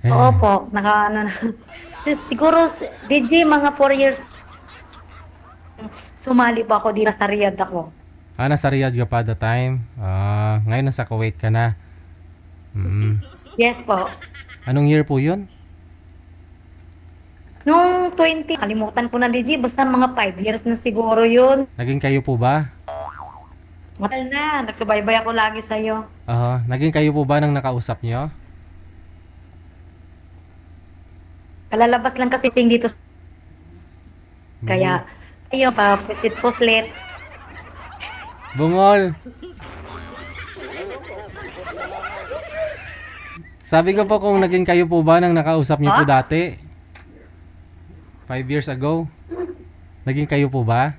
Opo, ano na. Siguro, DJ, mga 4 years, sumali po ako dito sa Riyadh ako. Nasa Riyadh ka pa the time. Ngayon nasa Kuwait ka na. Mm. Yes po. Anong year po yun? Nung 20, kalimutan ko na DJ, basta mga 5 years na siguro yun. Naging kayo po ba? Matal na, nagsubaybay ako lagi sa'yo. Naging kayo po ba nang nakausap nyo? Kalalabas lang kasi sing dito. Kaya, ayun pa, pusit puslit. Bungol. Sabi ko po kung naging kayo po ba nang nakausap niyo po dati? 5 years ago? Naging kayo po ba?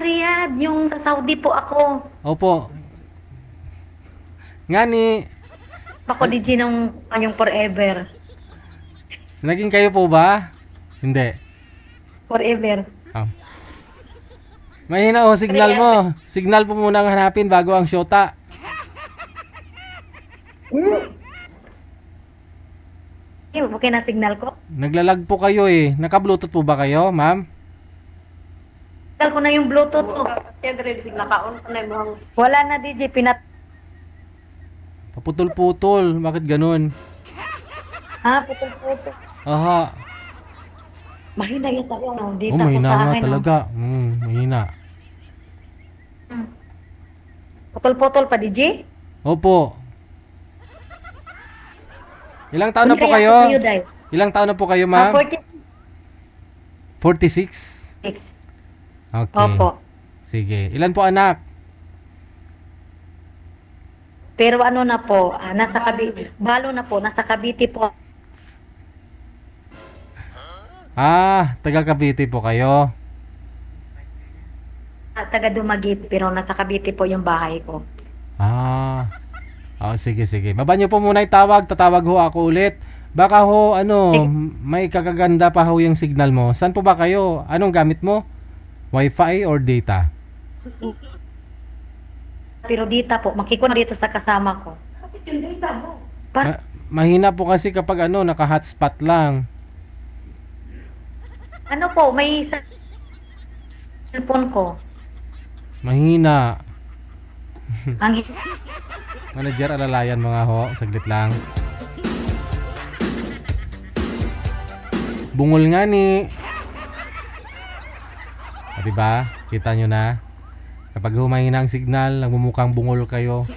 Riyadh, yung sa Saudi po ako. Opo. Nga ni, Ako DJ nung kanyang forever. naging kayo po ba? Hindi. Forever. Mahina o signal mo. Signal po muna ang hanapin bago ang syota. Okay na signal ko? Naglalag po kayo eh. Naka-bluetooth po ba kayo, ma'am? Signal ko na yung Bluetooth ko. Wala na DJ, Paputol-putol. Bakit ganun? putol-putol. Aha. Mahina yung tayo, no? Dito Mahina ko sa nga akin, talaga. Mahina. No? Putol-putol pa, DJ? Opo. Ilang taon na po Kaya kayo? ako sa'yo, Day. Ilang taon na po kayo, ma'am? 46? 46. Okay. Opo. Sige. Ilan po anak? Pero ano na po, nasa Cavite, balo na po, nasa Cavite po. Taga Cavite po kayo. Taga Dumaguete, pero nasa Cavite po yung bahay ko. Sige, sige. Baba niyo po muna yung tawag. Tatawag ho ako ulit. Baka ho, may kakaganda pa ho yung signal mo. Saan po ba kayo? Anong gamit mo? Wi-Fi or data? Pero dita po, makiko na dito sa kasama ko. Bakit yung data mo? Mahina po kasi kapag naka-hotspot lang. Ano po, may cellphone ko. Mahina. Ang Manager, alalayan mga ho. Saglit lang. Bungol nga ni. Diba? Kita nyo na. Kapag humahina ang signal, nagmumukhang bungol kayo.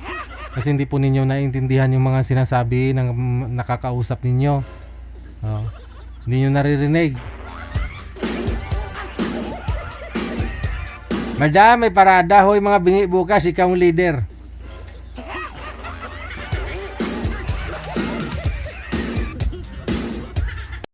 Kasi hindi po ninyo naiintindihan yung mga sinasabi ng nakakausap ninyo. Hindi nyo naririnig. Madam, may parada. Hoy mga bingi bukas, ikaw ang leader.